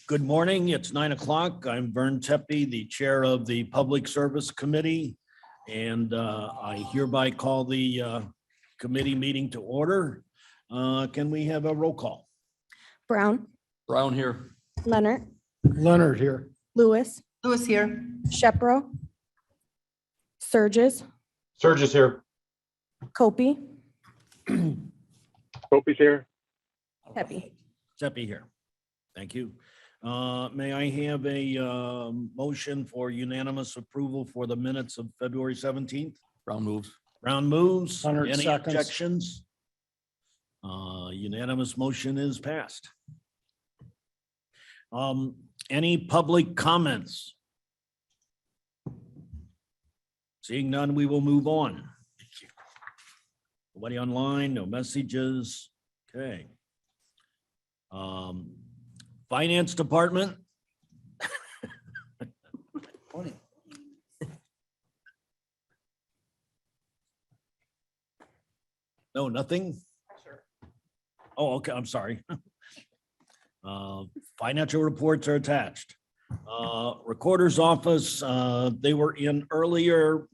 Good morning. It's 9 o'clock. I'm Vern Tepe, the Chair of the Public Service Committee, and I hereby call the committee meeting to order. Can we have a roll call? Brown. Brown here. Leonard. Leonard here. Lewis. Lewis here. Shepro. Surges. Surges here. Copey. Opie's here. Tepe. Tepe here. Thank you. May I have a motion for unanimous approval for the minutes of February 17th? Brown moves. Brown moves. Leonard Any seconds. objections? Unanimous motion is passed. Any public comments? Seeing none, we will move on. Nobody online, no messages. Okay. Finance Department. No, nothing? Oh, okay, I'm sorry. Financial reports are attached. Recorder's office, they were in earlier.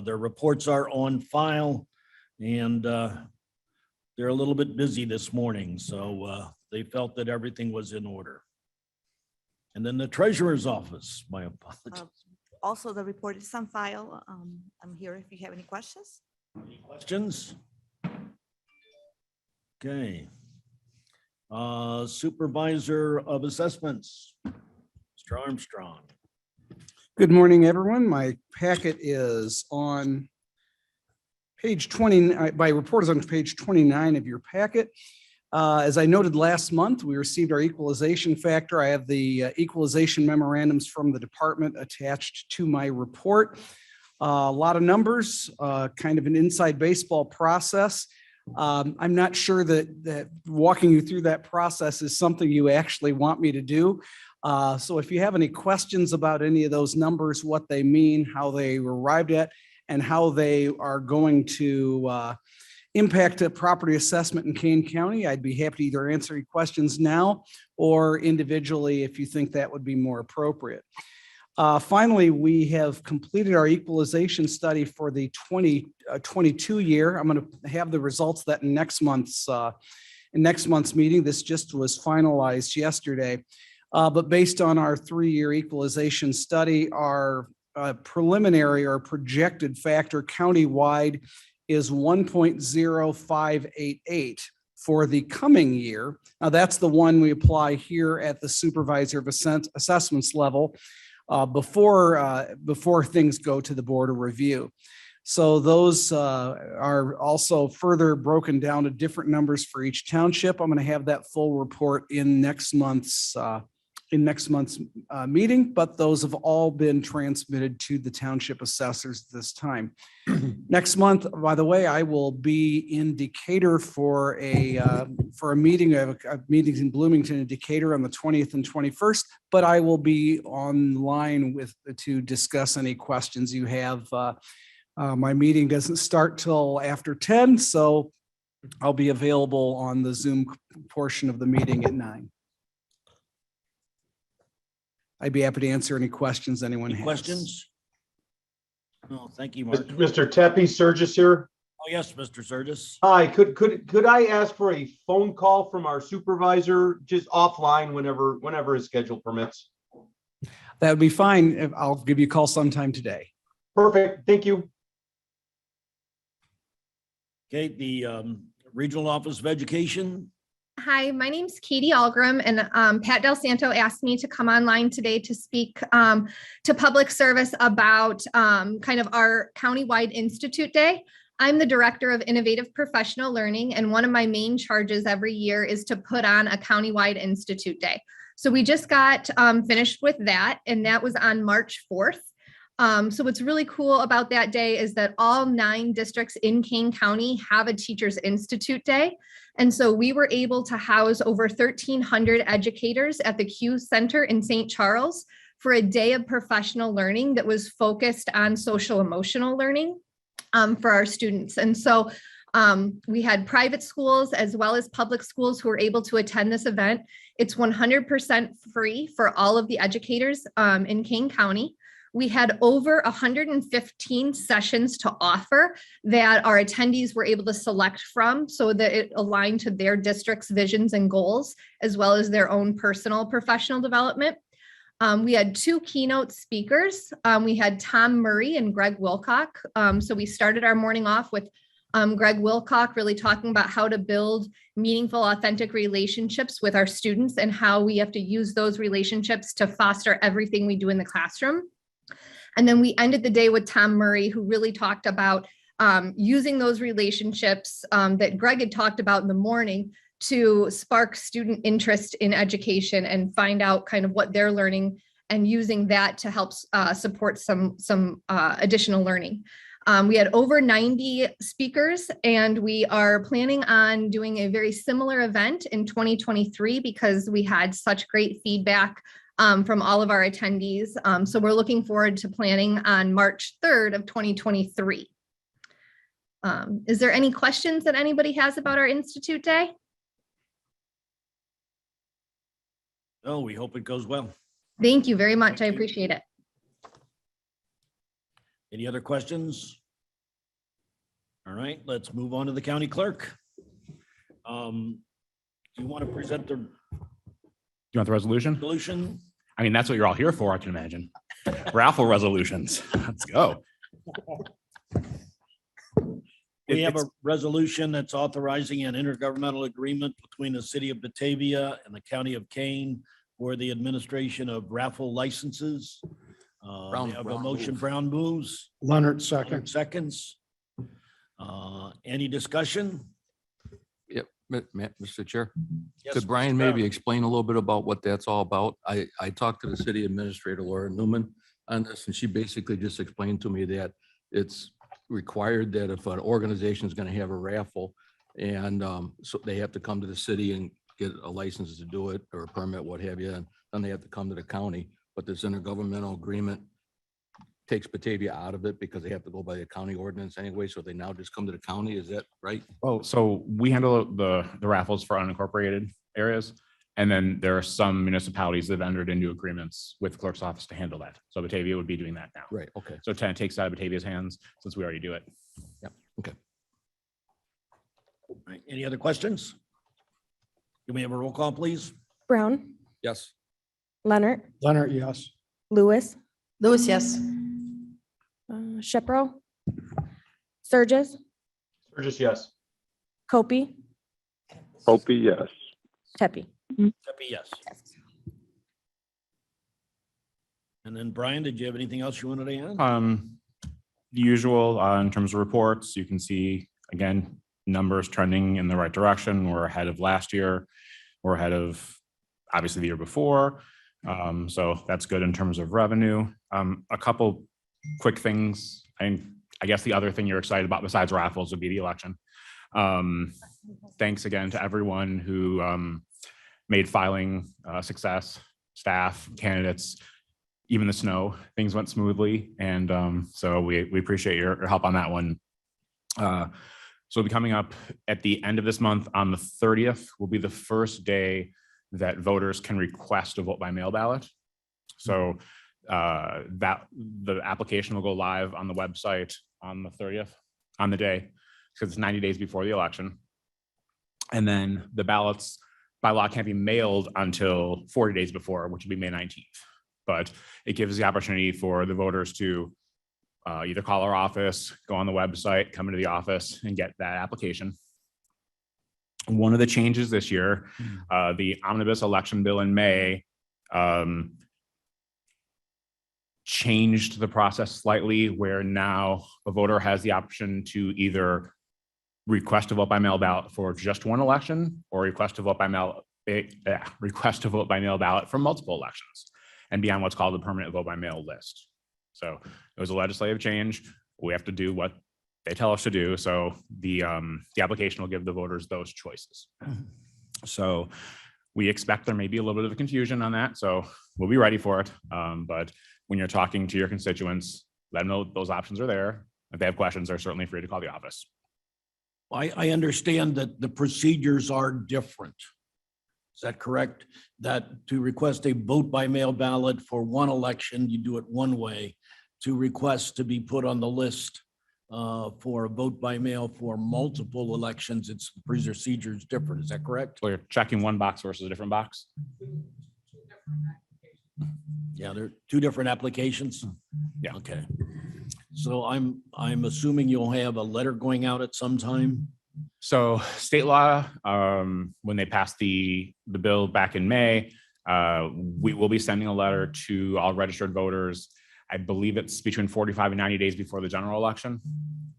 Their reports are on file, and they're a little bit busy this morning, so they felt that everything was in order. And then the treasurer's office, my apologies. Also, the report is on file. I'm here if you have any questions. Any questions? Okay. Supervisor of Assessments, Mr. Armstrong. Good morning, everyone. My packet is on page 20. My report is on page 29 of your packet. As I noted last month, we received our equalization factor. I have the equalization memorandums from the department attached to my report. A lot of numbers, kind of an inside baseball process. I'm not sure that walking you through that process is something you actually want me to do. So if you have any questions about any of those numbers, what they mean, how they were arrived at, and how they are going to impact a property assessment in Kane County, I'd be happy to either answer any questions now or individually if you think that would be more appropriate. Finally, we have completed our equalization study for the 2022 year. I'm going to have the results of that in next month's meeting. This just was finalized yesterday. But based on our 3-year equalization study, our preliminary or projected factor countywide is 1.0588 for the coming year. Now, that's the one we apply here at the Supervisor of Assessments level before things go to the board of review. So those are also further broken down to different numbers for each township. I'm going to have that full report in next month's meeting, but those have all been transmitted to the township assessors this time. Next month, by the way, I will be in Decatur for a meeting. I have meetings in Bloomington and Decatur on the 20th and 21st, but I will be online to discuss any questions you have. My meeting doesn't start till after 10, so I'll be available on the Zoom portion of the meeting at 9. I'd be happy to answer any questions anyone has. Questions? No, thank you, Mark. Mr. Tepe, Surges here. Oh, yes, Mr. Surges. Hi, could I ask for a phone call from our supervisor, just offline whenever his schedule permits? That would be fine. I'll give you a call sometime today. Perfect, thank you. Okay, the Regional Office of Education. Hi, my name's Katie Algram, and Pat Del Santo asked me to come online today to speak to public service about kind of our countywide Institute Day. I'm the Director of Innovative Professional Learning, and one of my main charges every year is to put on a countywide Institute Day. So we just got finished with that, and that was on March 4th. So what's really cool about that day is that all 9 districts in Kane County have a Teachers Institute Day. And so we were able to house over 1,300 educators at the Q Center in St. Charles for a day of professional learning that was focused on social emotional learning for our students. And so We had private schools as well as public schools who were able to attend this event. It's 100% free for all of the educators in Kane County. We had over 115 sessions to offer that our attendees were able to select from so that it aligned to their district's visions and goals, as well as their own personal professional development. We had 2 keynote speakers. We had Tom Murray and Greg Wilcock. So we started our morning off with Greg Wilcock really talking about how to build meaningful, authentic relationships with our students and how we have to use those relationships to foster everything we do in the classroom. And then we ended the day with Tom Murray, who really talked about using those relationships that Greg had talked about in the morning to spark student interest in education and find out kind of what they're learning and using that to help support some additional learning. We had over 90 speakers, and we are planning on doing a very similar event in 2023 because we had such great feedback from all of our attendees. So we're looking forward to planning on March 3rd of 2023. Is there any questions that anybody has about our Institute Day? Oh, we hope it goes well. Thank you very much. I Thank you. appreciate it. Any other questions? All right, let's move on to the county clerk. Do you want to present the You want the resolution? resolution? I mean, that's what you're all here for, I can imagine. Raffle resolutions. Let's go. We have a It's- resolution that's authorizing an intergovernmental agreement between the city of Batavia and the county of Kane for the administration of raffle licenses. We have a motion, Brown moves. Leonard, Leonard seconds. Any discussion? Yep, Mr. Chair. Yes, Could Brian Mr. maybe Brown. explain a little bit about what that's all about? I talked to the city administrator, Laura Newman, on this, and she basically just explained to me that it's required that if an organization is going to have a raffle and so they have to come to the city and get a license to do it or a permit, what have you, and then they have to come to the county. But this intergovernmental agreement takes Batavia out of it because they have to go by the county ordinance anyway. So they now just come to the county. Is that right? Well, so we handle the raffles for unincorporated areas. And then there are some municipalities that have entered into agreements with the clerk's office to handle that. So Batavia would be doing that now. Right. Okay. So it kind of takes it out of Batavia's hands since we already do it. All right, any other questions? Can we have a roll call, please? Brown, Yes. Leonard, Leonard, yes. Lewis, Lewis, yes. Shepro, Sturgis, Burgess, yes. Copy, Opie, yes. Tepe. Happy yes. And then Brian, did you have anything else you wanted to add? The usual in terms of reports, you can see, again, numbers trending in the right direction. We're ahead of last year. We're ahead of obviously the year before. So that's good in terms of revenue. A couple quick things. I guess the other thing you're excited about besides raffles would be the election. Thanks again to everyone who made filing a success, staff, candidates, even the snow, things went smoothly. And so we appreciate your help on that one. So we'll be coming up at the end of this month on the 30th will be the first day that voters can request a vote by mail ballot. So that the application will go live on the website on the 30th on the day, because it's 90 days before the election. And then the ballots by law can't be mailed until 40 days before, which will be May 19th. But it gives the opportunity for the voters to either call our office, go on the website, come into the office and get that application. One of the changes this year, the omnibus election bill in May changed the process slightly, where now a voter has the option to either request a vote by mail ballot for just one election or request a vote by mail ballot for multiple elections and be on what's called the permanent vote by mail list. So it was a legislative change. We have to do what they tell us to do. So the application will give the voters those choices. So we expect there may be a little bit of confusion on that. So we'll be ready for it. But when you're talking to your constituents, let them know those options are there. If they have questions, they're certainly free to call the office. I understand that the procedures are different. Is that correct? That to request a vote by mail ballot for one election, you do it one way. To request to be put on the list for a vote by mail for multiple elections, its procedure is different. Is that correct? So you're checking one box versus a different box. Yeah, they're two different applications. Yeah. Okay. So I'm assuming you'll have a letter going out at some time. So state law, when they passed the bill back in May, we will be sending a letter to all registered voters. I believe it's between 45 and 90 days before the general election.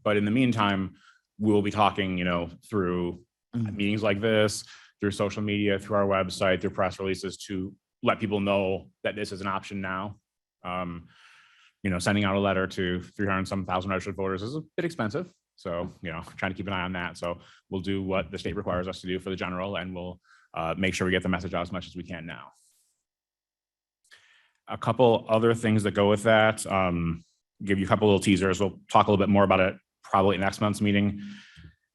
But in the meantime, we'll be talking, through meetings like this, through social media, through our website, through press releases to let people know that this is an option now. Sending out a letter to 300 and some thousand registered voters is a bit expensive. So, trying to keep an eye on that. So we'll do what the state requires us to do for the general, and we'll make sure we get the message out as much as we can now. A couple other things that go with that, give you a couple little teasers. We'll talk a little bit more about it probably at next month's meeting.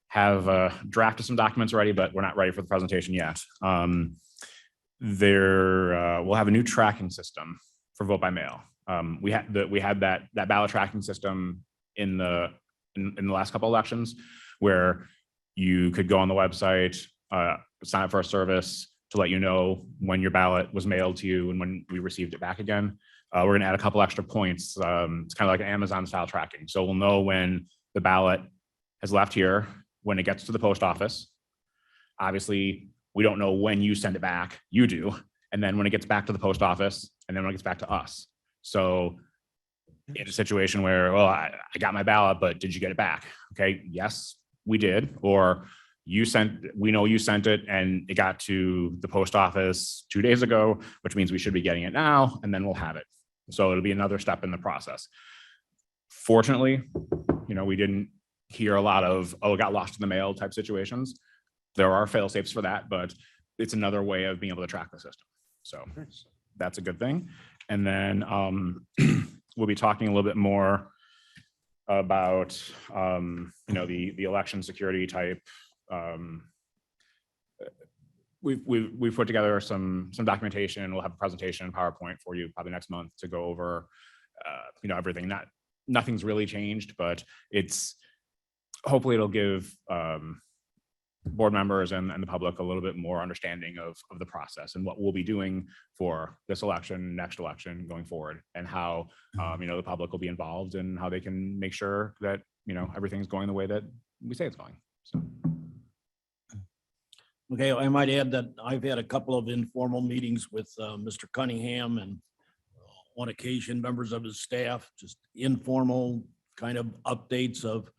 Have drafted some documents already, but we're not ready for the presentation yet. We'll have a new tracking system for vote by mail. We had that ballot tracking system in the last couple elections, where you could go on the website, sign up for a service to let you know when your ballot was mailed to you and when we received it back again. We're going to add a couple extra points. It's kind of like an Amazon style tracking. So we'll know when the ballot has left here, when it gets to the post office. Obviously, we don't know when you send it back. You do. And then when it gets back to the post office, and then when it gets back to us. So in a situation where, well, I got my ballot, but did you get it back? Okay, yes, we did. Or we know you sent it and it got to the post office 2 days ago, which means we should be getting it now, and then we'll have it. So it'll be another step in the process. Fortunately, we didn't hear a lot of, oh, it got lost in the mail type situations. There are fail safes for that, but it's another way of being able to track the system. So that's a good thing. And then we'll be talking a little bit more about, the election security type. We've put together some documentation. We'll have a presentation in PowerPoint for you probably next month to go over, everything. Nothing's really changed, but hopefully it'll give board members and the public a little bit more understanding of the process and what we'll be doing for this election, next election, going forward, and how the public will be involved and how they can make sure that everything's going the way that we say it's going. So. Okay, I might add that I've had a couple of informal meetings with Mr. Cunningham and on occasion members of his staff, just informal kind of updates of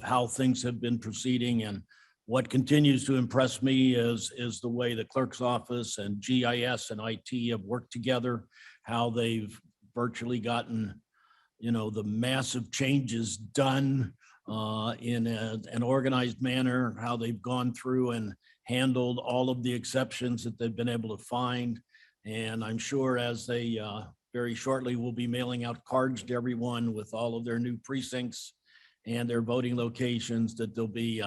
how things have been proceeding. And what continues to impress me is the way the clerk's office and GIS and IT have worked together, how they've virtually gotten, the massive changes done in an organized manner, how they've gone through and handled all of the exceptions that they've been able to find. And I'm sure as they very shortly will be mailing out cards to everyone with all of their new precincts and their voting locations, that there'll be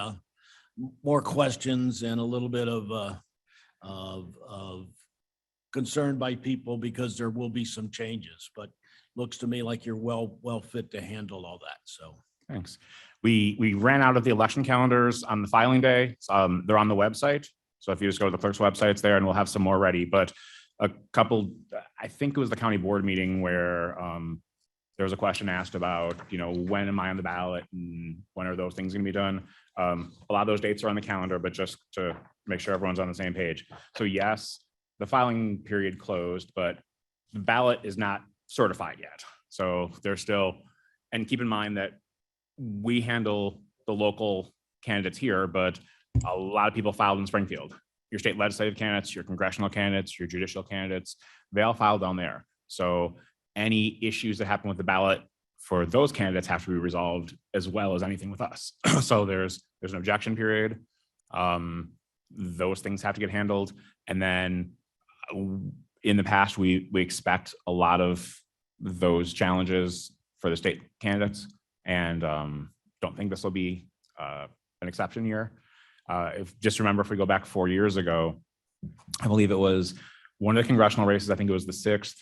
more questions and a little bit of concern by people, because there will be some changes, but looks to me like you're well fit to handle all that. So thanks. We ran out of the election calendars on the filing day. They're on the website. So if you just go to the clerk's website, it's there, and we'll have some more ready. But a couple, I think it was the county board meeting where there was a question asked about, when am I on the ballot and when are those things going to be done? A lot of those dates are on the calendar, but just to make sure everyone's on the same page. So yes, the filing period closed, but the ballot is not certified yet. So there's still, and keep in mind that we handle the local candidates here, but a lot of people filed in Springfield. Your state legislative candidates, your congressional candidates, your judicial candidates, they all filed down there. So any issues that happen with the ballot for those candidates have to be resolved, as well as anything with us. So there's an objection period. Those things have to get handled. And then in the past, we expect a lot of those challenges for the state candidates, and don't think this will be an exception year. If just remember, if we go back 4 years ago, I believe it was one of the congressional races. I think it was the 6th.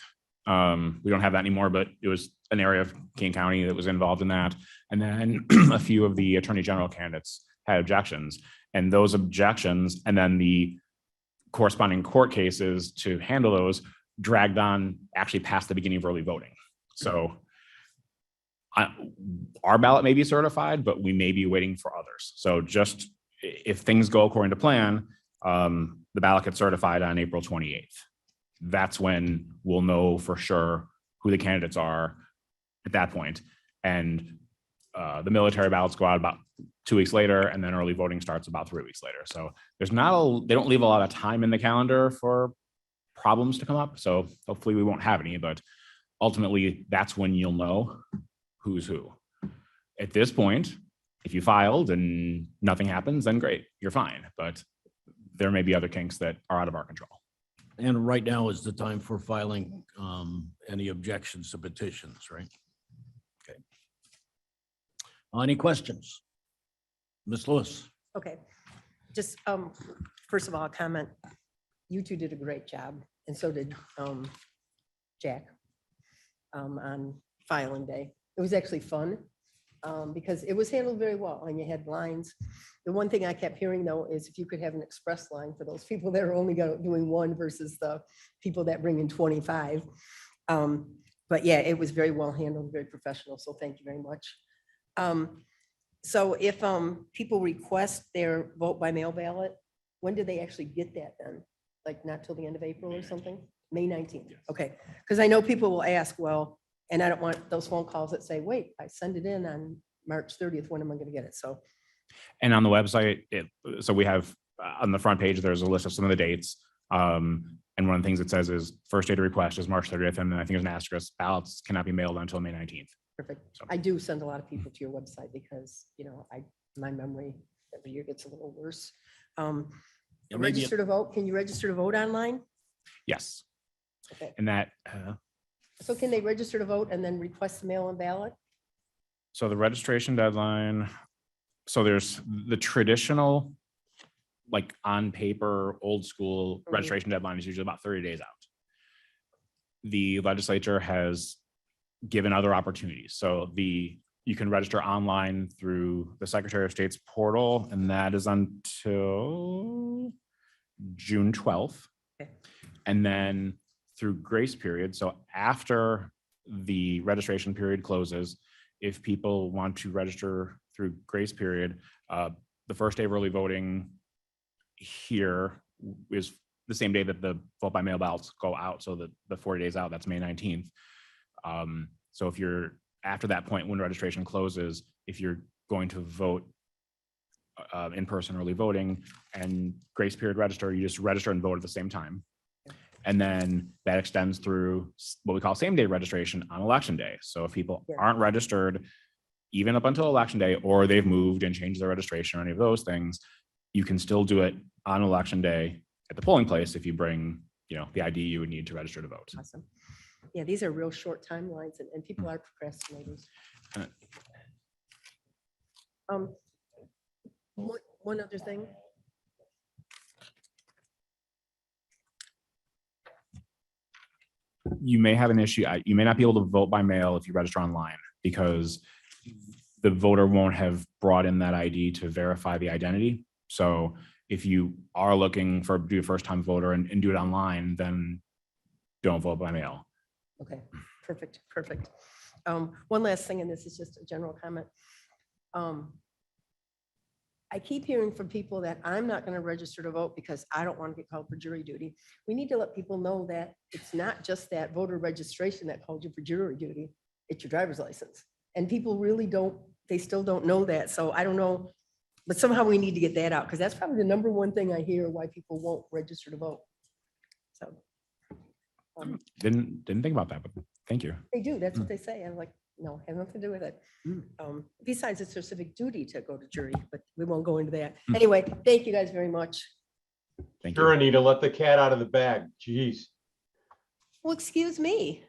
We don't have that anymore, but it was an area of Kane County that was involved in that. And then a few of the attorney general candidates had objections, and those objections and then the corresponding court cases to handle those dragged on actually past the beginning of early voting. So our ballot may be certified, but we may be waiting for others. So just if things go according to plan, the ballot gets certified on April 28th. That's when we'll know for sure who the candidates are at that point. And the military ballots go out about 2 weeks later, and then early voting starts about 3 weeks later. So there's they don't leave a lot of time in the calendar for problems to come up. So hopefully we won't have any, but ultimately that's when you'll know who's who. At this point, if you filed and nothing happens, then great, you're fine. But there may be other kinks that are out of our control. And right now is the time for filing any objections to petitions, right? Okay. Any questions? Ms. Lewis? Okay, just, first of all, a comment. You two did a great job, and so did Jack on filing day. It was actually fun because it was handled very well, and you had lines. The one thing I kept hearing, though, is if you could have an express line for those people that are only doing one versus the people that bring in 25. But yeah, it was very well handled, very professional, so thank you very much. So if people request their vote by mail ballot, when do they actually get that then? Like not till the end of April or something? May 19th? Okay, because I know people will ask, well, and I don't want those phone calls that say, wait, I send it in on March 30th, when am I gonna get it? So. And on the website, so we have on the front page, there's a list of some of the dates. And one of the things it says is first day to request is March 30th. And then I think there's an asterisk, ballots cannot be mailed until May 19th. Perfect. So. I do send a lot of people to your website because, you know, my memory every year gets a little worse. Yeah, maybe Register to vote, can you register to vote online? Yes. Okay. And that, So can they register to vote and then request the mail-in ballot? so the registration deadline, so there's the traditional, like on paper, old school Mhm. registration deadline is usually about 30 days out. The legislature has given other opportunities. So you can register online through the Secretary of State's portal, and that is until June 12th. Okay. And then through grace period, so after the registration period closes, if people want to register through grace period, the first day of early voting here is the same day that the vote by mail ballots go out. So the 40 days out, that's May 19th. So if you're after that point, when registration closes, if you're going to vote in-person early voting and grace period register, you just register and vote at the same time. And then that extends through what we call same day registration on election day. So if people aren't registered even up until election day, or they've moved and changed their registration or any of those things, you can still do it on election day at the polling place if you bring, the ID you would need to register to vote. Awesome. Yeah, these are real short timelines and people are procrastinators. One other thing. You may have an issue. You may not be able to vote by mail if you register online because the voter won't have brought in that ID to verify the identity. So if you are looking for do a first time voter and do it online, then don't vote by mail. Okay, perfect. One last thing, and this is just a general comment. I keep hearing from people that I'm not going to register to vote because I don't want to get called for jury duty. We need to let people know that it's not just that voter registration that called you for jury duty, it's your driver's license. And people really they still don't know that. So I don't know, but somehow we need to get that out because that's probably the number one thing I hear why people won't register to vote. So. Didn't think about that, but thank you. They do, that's what they say. I'm like, no, has nothing to do with it. Besides, it's their civic duty to go to jury, but we won't go into that. Anyway, thank you guys very much. Thank Sure, you. Anita, let the cat out of the bag. Jeez. Well, excuse me.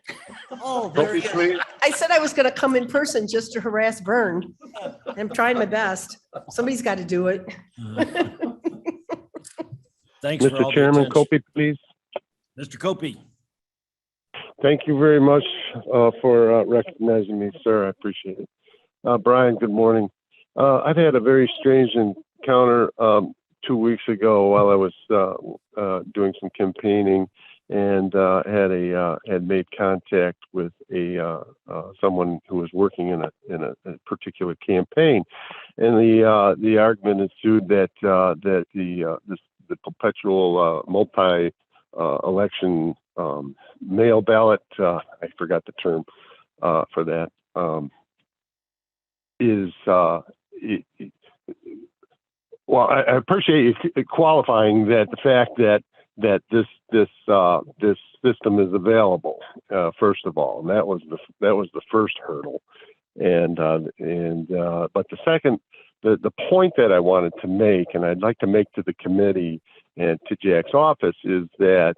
Oh, Hopi, there you go. please. I said I was going to come in person just to harass Vern. I'm trying my best. Somebody's got to do it. Thanks for all Mr. the Chairman, attention. Kopi, please. Mr. Copey. Thank you very much for recognizing me, sir. I appreciate it. Brian, good morning. I've had a very strange encounter 2 weeks ago while I was doing some campaigning, and had made contact with someone who was working in a particular campaign, and the argument ensued that the perpetual multi election mail ballot, I forgot the term for that, well, I appreciate you qualifying that the fact that this system is available, first of all, and that was the first hurdle, but the second, the point that I wanted to make, and I'd like to make to the committee and to Jack's office, is that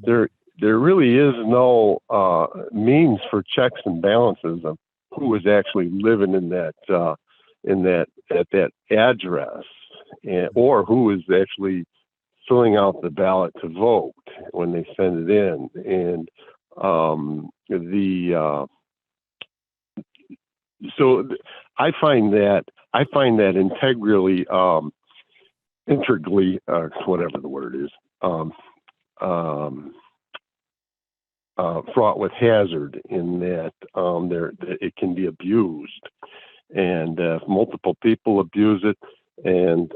there really is no means for checks and balances of who is actually living in that at that address, or who is actually filling out the ballot to vote when they send it in. And so I find that integrally, whatever the word is, fraught with hazard, in that it can be abused, and if multiple people abuse it, and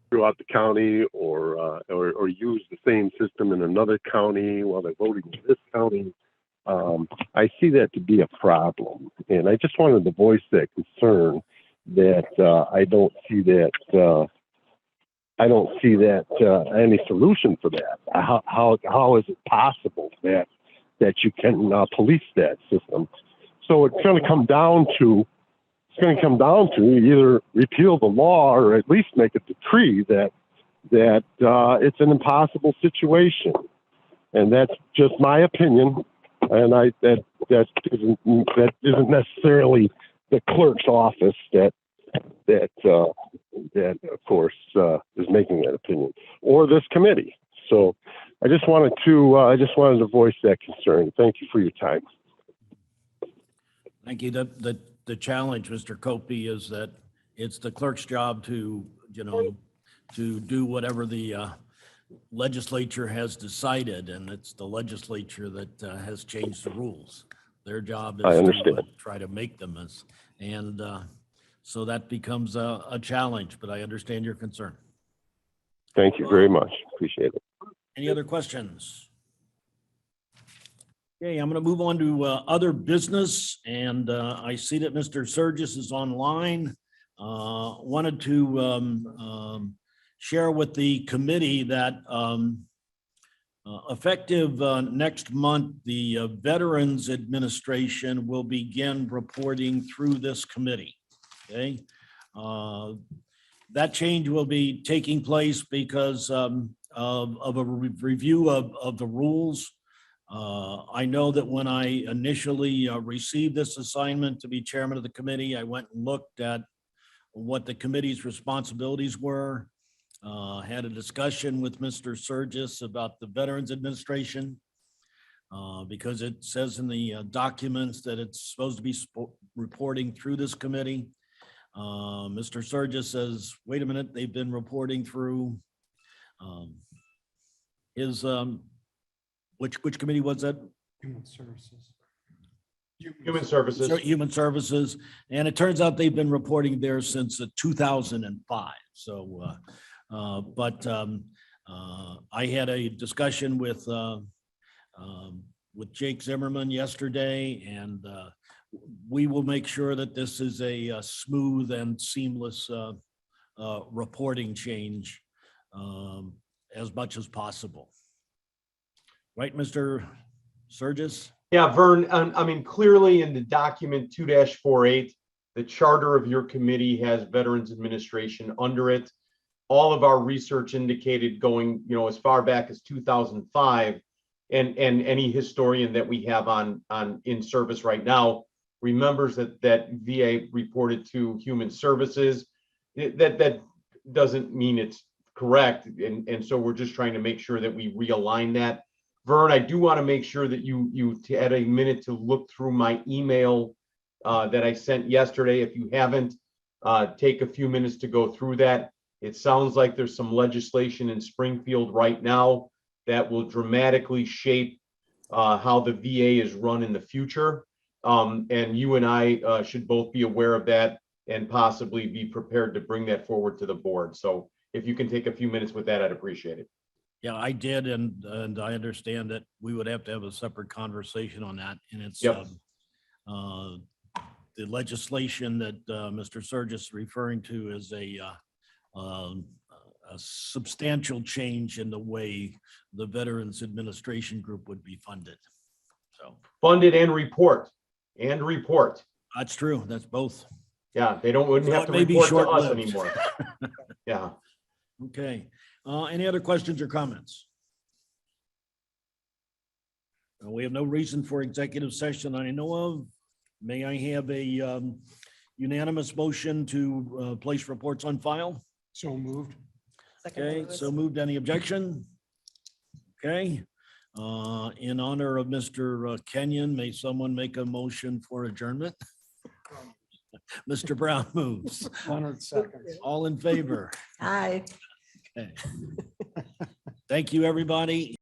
throughout the county, or use the same system in another county while they're voting in this county, I see that to be a problem, and I just wanted to voice that concern that I don't see any solution for that. How is it possible that you can police that system? So it's going to come down to either repeal the law, or at least make a decree that it's an impossible situation, and that's just my opinion. And that isn't necessarily the clerk's office that of course is making that opinion, or this committee. So I just wanted to voice that concern. Thank you for your time. Thank you. The challenge, Mr. Copey, is that it's the clerk's job to do whatever the legislature has decided, and it's the legislature that has changed the rules. Their job I is understand. to try to make them so that becomes a challenge, but I understand your concern. Thank you very much. Appreciate it. Any other questions? Okay, I'm going to move on to other business, and I see that Mr. Surgis is online. Wanted to share with the committee that effective next month, the Veterans Administration will begin reporting through this committee. Okay, that change will be taking place because of a review of the rules. I know that when I initially received this assignment to be chairman of the committee, I went and looked at what the committee's responsibilities were. Had a discussion with Mr. Surgis about the Veterans Administration, because it says in the documents that it's supposed to be reporting through this committee. Mr. Surgis says, wait a minute, they've been reporting through his, which committee was that? Human Services. Human Services. Human Services, and it turns out they've been reporting there since 2005. So, I had a discussion with Jake Zimmerman yesterday, and we will make sure that this is a smooth and seamless reporting change as much as possible. Right, Mr. Surgis? Yeah, Vern, I mean, clearly in the document 2-48, the charter of your committee has Veterans Administration under it. all of our research indicated going, as far back as 2005, and any historian that we have on in service right now remembers that VA reported to Human Services. That doesn't mean it's correct, and so we're just trying to make sure that we realign that. Vern, I do want to make sure that you had a minute to look through my email that I sent yesterday. If you haven't, take a few minutes to go through that. It sounds like there's some legislation in Springfield right now that will dramatically shape how the VA is run in the future. And you and I should both be aware of that and possibly be prepared to bring that forward to the board. So if you can take a few minutes with that, I'd appreciate it. Yeah, I did, and I understand that we would have to have a separate conversation on that, and it's Yep. The legislation that Mr. Surges is referring to is a substantial change in the way the Veterans Administration Group would be funded. So Funded and report. that's true. That's both. Yeah, they wouldn't So have it to may be report to us short-lived. anymore. Yeah. Okay. Any other questions or comments? We have no reason for executive session I know of. May I have a unanimous motion to place reports on file? So moved. Okay, so moved. Any objection? Okay. In honor of Mr. Kenyon, may someone make a motion for adjournment? Mr. Brown moves. 100 seconds. All in favor? Aye. Okay. Thank you, everybody.